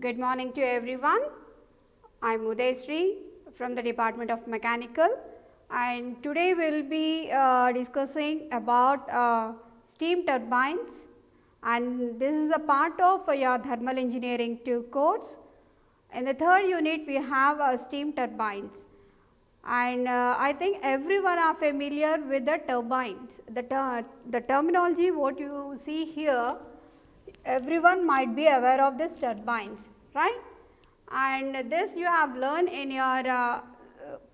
Good morning to everyone. I am Udayshree from the Department of Mechanical, and today we will be discussing about steam turbines, and this is a part of your thermal engineering 2 course. In the third unit we have steam turbines, and I think everyone are familiar with the turbines. The terminology what you see here, everyone might be aware of this turbines, right? And this you have learned in your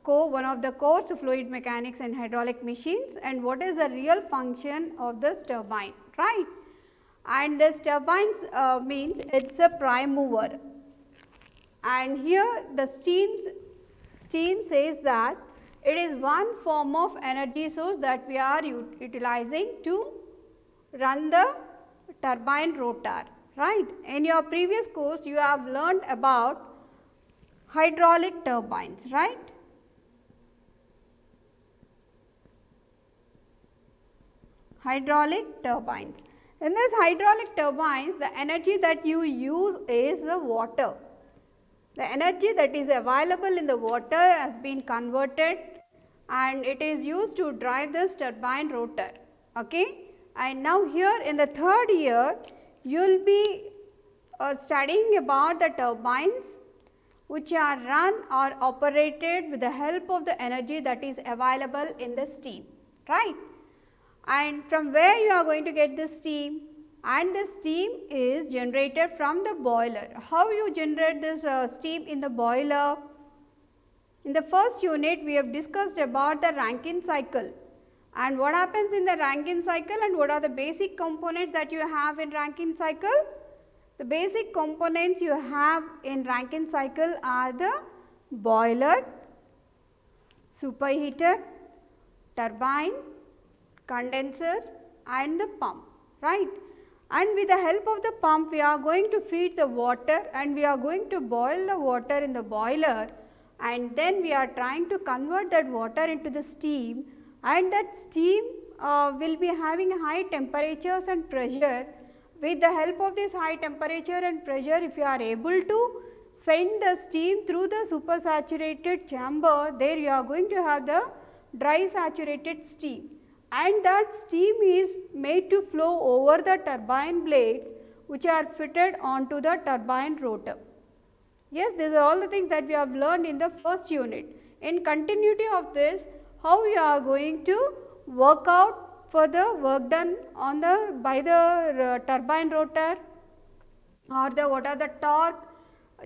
one of the course fluid mechanics and hydraulic machines, and what is the real function of this turbine, right? And this turbines means it is a prime mover, and here the steam says that it is one form of energy source that we are utilizing to run the turbine rotor, right. In your previous course you have learned about hydraulic turbines, right. Hydraulic turbines. In this hydraulic turbines, the energy that you use is the water. The energy that is available in the water has been converted and it is used to drive this turbine rotor. Okay. And now here in the third year, you will be studying about the turbines which are run or operated with the help of the energy that is available in the steam, right. And from where you are going to get the steam? And the steam is generated from the boiler. How you generate this steam in the boiler? In the first unit we have discussed about the Rankine cycle, and what happens in the Rankine cycle and what are the basic components that you have in Rankine cycle? The basic components you have in Rankine cycle are the boiler, superheater, turbine, condenser and the pump, right. And with the help of the pump we are going to feed the water and we are going to boil the water in the boiler, and then we are trying to convert that water into the steam, and that steam will be having high temperatures and pressure. With the help of this high temperature and pressure, if you are able to send the steam through the supersaturated chamber, there you are going to have the dry saturated steam, and that steam is made to flow over the turbine blades which are fitted onto the turbine rotor. Yes, these are all the things that we have learned in the first unit. In continuity of this, how we are going to work out for the work done on the by the turbine rotor, or the what are the torque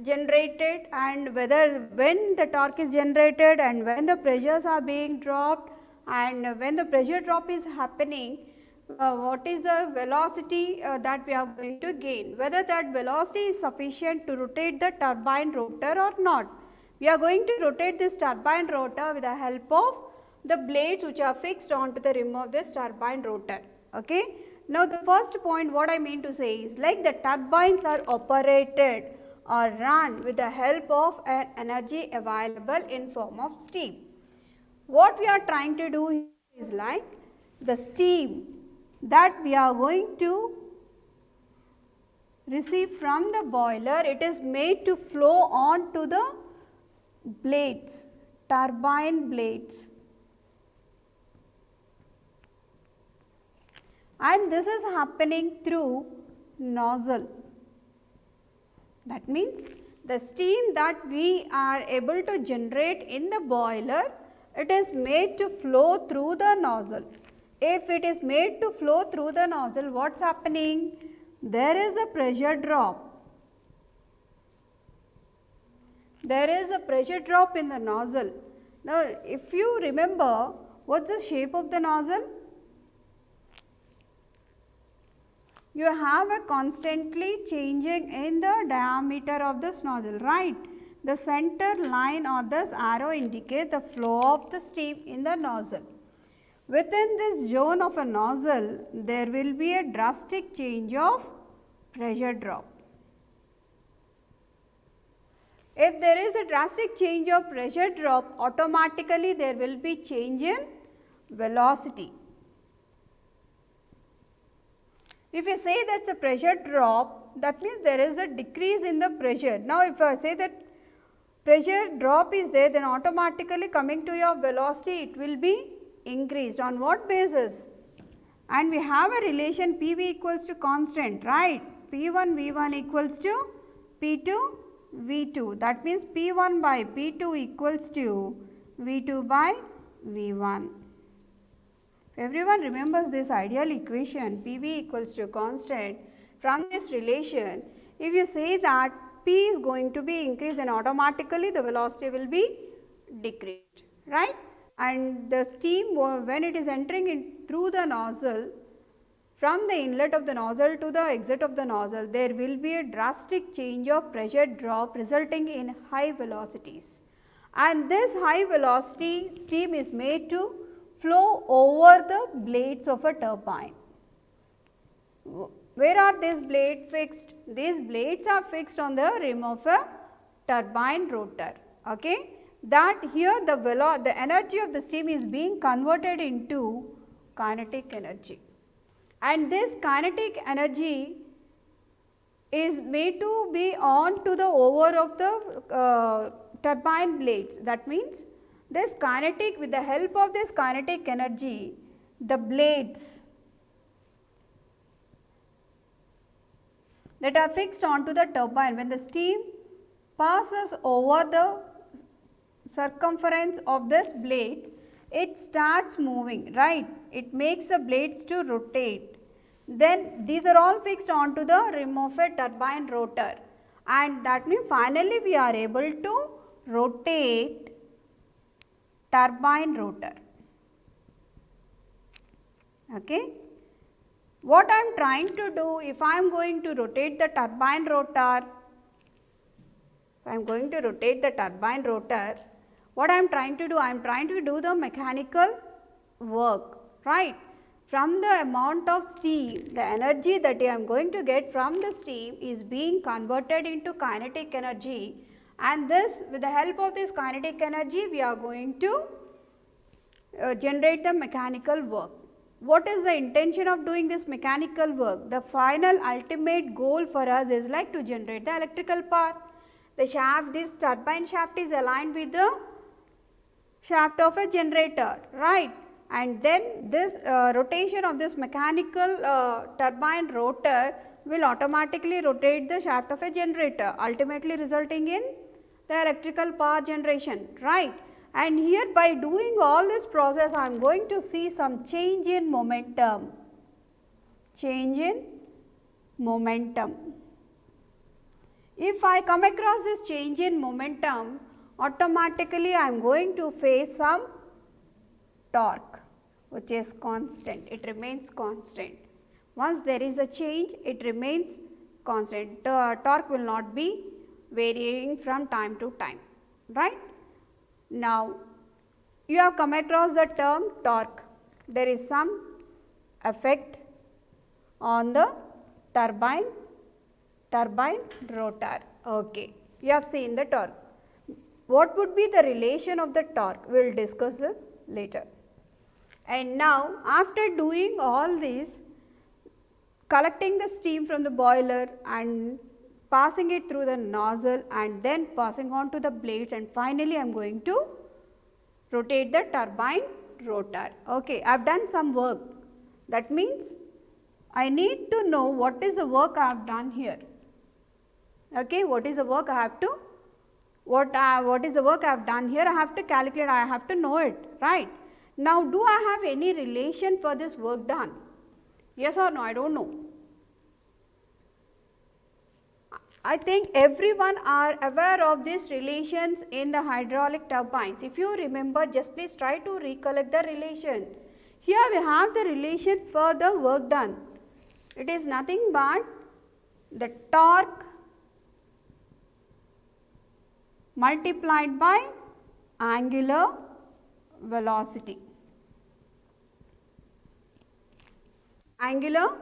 generated, and whether when the torque is generated and when the pressures are being dropped, and when the pressure drop is happening, what is the velocity that we are going to gain, whether that velocity is sufficient to rotate the turbine rotor or not. We are going to rotate this turbine rotor with the help of the blades which are fixed onto the rim of this turbine rotor. Okay. Now, the first point what I mean to say is, like the turbines are operated or run with the help of an energy available in form of steam. What we are trying to do is like the steam that we are going to receive from the boiler, it is made to flow on to the blades, turbine blades, and this is happening through nozzle. That means the steam that we are able to generate in the boiler, it is made to flow through the nozzle. If it is made to flow through the nozzle, what is happening? There is a pressure drop. There is a pressure drop in the nozzle. Now, if you remember, what is the shape of the nozzle? You have a constantly changing in the diameter of this nozzle, right. The center line or this arrow indicates the flow of the steam in the nozzle. Within this zone of a nozzle, there will be a drastic change of pressure drop. If there is a drastic change of pressure drop, automatically there will be change in velocity. If you say that is a pressure drop, that means there is a decrease in the pressure. Now, if I say that pressure drop is there, then automatically coming to your velocity it will be increased. On what basis? And we have a relation Pv equals to constant, right? P1 V1 equals to P2 V2, that means P1 by P2 equals to V2 by V1. Everyone remembers this ideal equation Pv equals to constant. From this relation, if you say that P is going to be increased, then automatically the velocity will be decreased, right? And the steam, when it is entering in through the nozzle, from the inlet of the nozzle to the exit of the nozzle, there will be a drastic change of pressure drop resulting in high velocities. And this high velocity steam is made to flow over the blades of a turbine. Where are these blades fixed? These blades are fixed on the rim of a turbine rotor. Okay? That here the energy of the steam is being converted into kinetic energy. And this kinetic energy is made to be on to the over of the turbine blades. That means, this kinetic, with the help of this kinetic energy, the blades that are fixed onto the turbine, when the steam passes over the circumference of this blade, it starts moving, right? It makes the blades to rotate. Then these are all fixed onto the rim of a turbine rotor, and that means finally we are able to rotate turbine rotor. Okay. What I am trying to do, if I am going to rotate the turbine rotor, what I am trying to do? I am trying to do the mechanical work, right? From the amount of steam, the energy that I am going to get from the steam is being converted into kinetic energy, and this, with the help of this kinetic energy, we are going to generate the mechanical work. What is the intention of doing this mechanical work? The final ultimate goal for us is like to generate the electrical power. The shaft, this turbine shaft is aligned with the shaft of a generator, right? And then this rotation of this mechanical turbine rotor will automatically rotate the shaft of a generator, ultimately resulting in the electrical power generation, right? And here, by doing all this process, I am going to see some change in momentum. If I come across this change in momentum, automatically I am going to face some torque, which is constant. It remains constant. Once there is a change, it remains constant. Torque will not be varying from time to time, right? Now, you have come across the term torque. There is some effect on the turbine rotor. Okay, you have seen the torque. What would be the relation of the torque? We will discuss it later. And now, after doing all this, collecting the steam from the boiler and passing it through the nozzle and then passing on to the blades, and finally I am going to rotate the turbine rotor. Okay, I have done some work. That means I need to know what is the work I have done here. Okay, what is the work I have to, what is the work I have done here? I have to calculate, I have to know it, right? Now, do I have any relation for this work done? Yes or no? I do not know. I think everyone are aware of these relations in the hydraulic turbines. If you remember, just please try to recollect the relation. Here we have the relation for the work done. It is nothing but the torque multiplied by angular velocity. Angular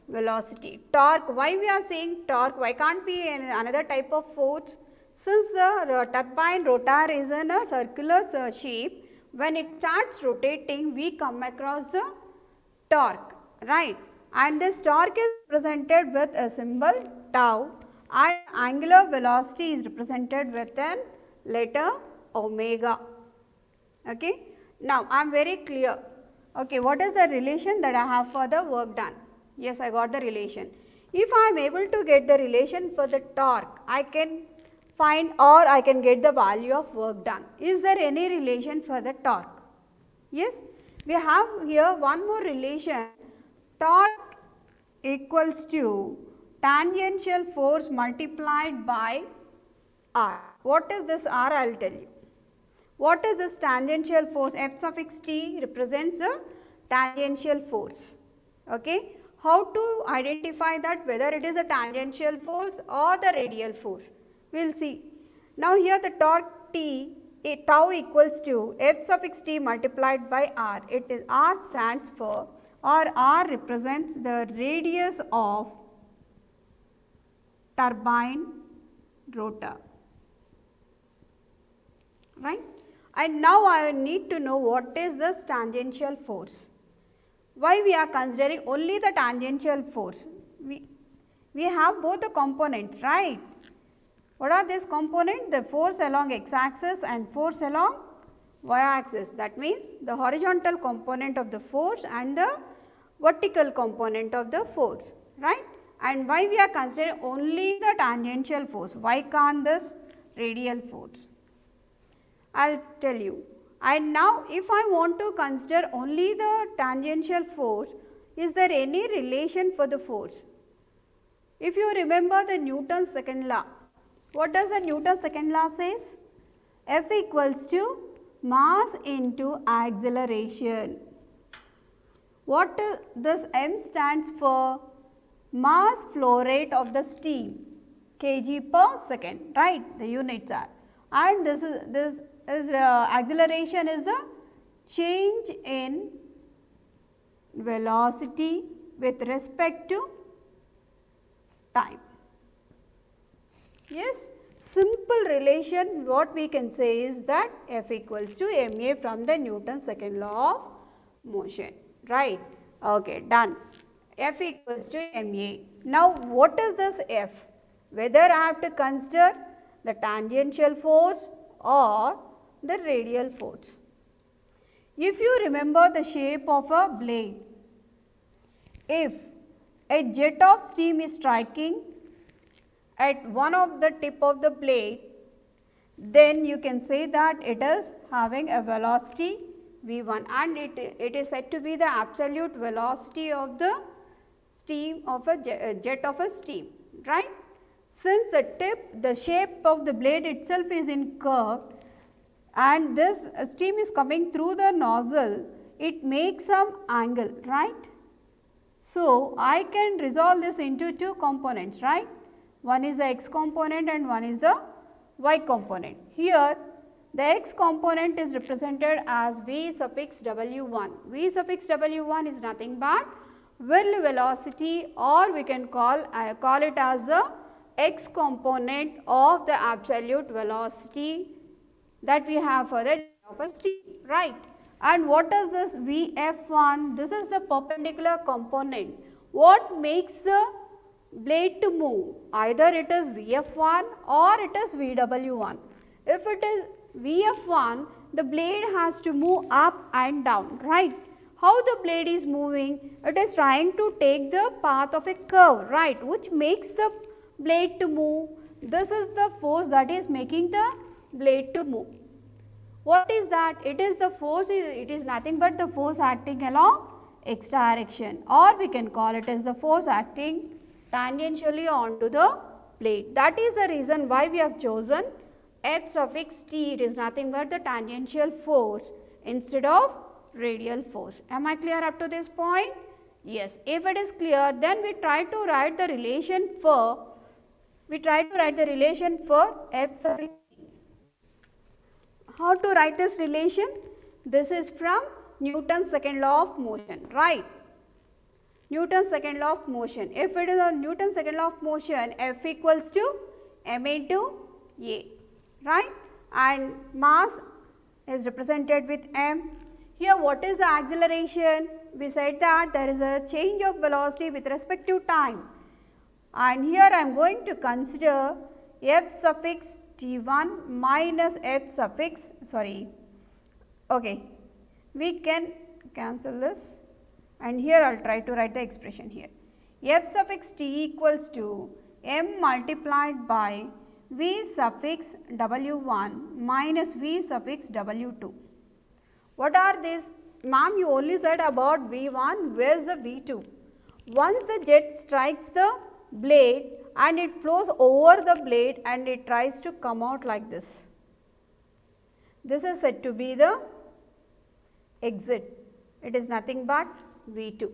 velocity. Torque, why we are saying torque? Why can't be another type of force? Since the turbine rotor is in a circular shape, when it starts rotating, we come across the torque, right? and this torque is represented with a symbol tau, and angular velocity is represented with an letter omega. Okay. Now, I am very clear. Okay, what is the relation that I have for the work done? Yes, I got the relation. If I am able to get the relation for the torque, I can find or I can get the value of work done. Is there any relation for the torque? Yes, we have here one more relation. Torque equals to tangential force multiplied by R. What is this R? I will tell you. What is this tangential force? F suffix T represents the tangential force. Okay. How to identify that, whether it is a tangential force or the radial force? We will see. Now, here the torque T, tau equals to F suffix T multiplied by R. It is R stands for, or R represents the radius of turbine rotor, right. And now I need to know what is this tangential force. Why we are considering only the tangential force? We have both the components, right. What are these components? The force along x axis and force along y axis. That means the horizontal component of the force and the vertical component of the force, right. And why we are considering only the tangential force? Why can't this radial force? I will tell you. And now, if I want to consider only the tangential force, is there any relation for the force? If you remember the Newton's second law, what does the Newton's second law says? F equals to mass into acceleration. What this M stands for? Mass flow rate of the steam, kg per second, right? The units are. And this is acceleration is the change in velocity with respect to time. Yes, simple relation what we can say is that F equals to ma from the Newton's second law of motion, right. Okay, done. F equals to ma. Now, what is this F? Whether I have to consider the tangential force or the radial force. If you remember the shape of a blade, if a jet of steam is striking at one of the tip of the blade, then you can say that it is having a velocity v1, and it is said to be the absolute velocity of the steam of a jet of a steam, right. Since the shape of the blade itself is in curve and this steam is coming through the nozzle, it makes some angle, right. So, I can resolve this into two components, right. One is the x component and one is the y component. Here the x component is represented as v suffix w1. V suffix w1 is nothing but whirl velocity, or we can call it as the x component of the absolute velocity that we have for the jet of a steam, right. And what is this Vf1? This is the perpendicular component. What makes the blade to move? Either it is Vf1 or it is Vw1. If it is Vf1, the blade has to move up and down, right. How the blade is moving? It is trying to take the path of a curve, right, which makes the blade to move. This is the force that is making the blade to move. What is that? It is the force, it is nothing but the force acting along x direction, or we can call it as the force acting tangentially onto the blade. That is the reason why we have chosen F suffix T. It is nothing but the tangential force instead of radial force. Am I clear up to this point? Yes. If it is clear, then we try to write the relation for F suffix T. How to write this relation? This is from Newton's second law of motion, right. Newton's second law of motion. If it is on Newton's second law of motion, F equals to m into a, right, and mass is represented with m. Here what is the acceleration? we said that there is a change of velocity with respect to time, and here I am going to consider f suffix t1 minus f suffix we can cancel this, and here I will try to write the expression here. F suffix t equals to m multiplied by v suffix w1 minus v suffix w2. What are these? Ma'am, you only said about V1, where is the V2? Once the jet strikes the blade and it flows over the blade and it tries to come out like this. This is said to be the exit. It is nothing but V2.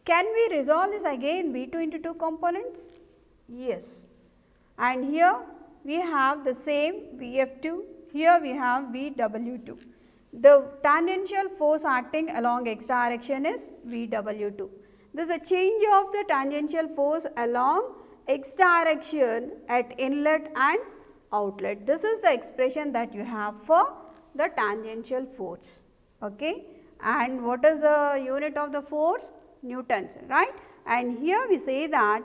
Can we resolve this again V2 into two components? Yes. And here we have the same Vf2, here we have Vw2. The tangential force acting along x direction is Vw2. This is the change of the tangential force along x direction at inlet and outlet. This is the expression that you have for the tangential force. Okay. And what is the unit of the force? Newtons, right? And here we say that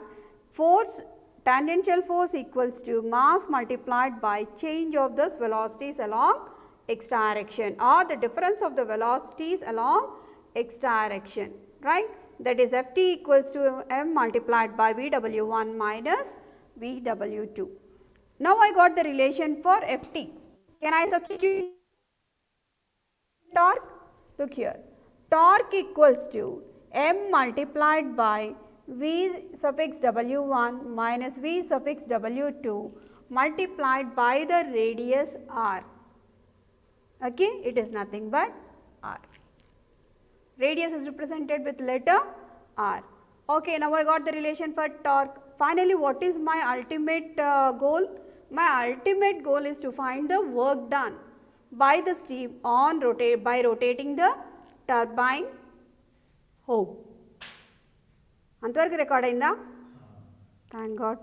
force, tangential force equals to mass multiplied by change of this velocities along x direction, or the difference of the velocities along x direction, right. That is Ft equals to m multiplied by Vw1 minus Vw2. Now, I got the relation for Ft. Can I substitute torque? Look here, torque equals to m multiplied by V suffix W1 minus V suffix W2 multiplied by the radius r. Okay, it is nothing but r. Radius is represented with letter r. Okay, now I got the relation for torque. Finally, what is my ultimate goal? My ultimate goal is to find the work done by the steam on by rotating the turbine hob. Antavaraku record ayinda? Thank God.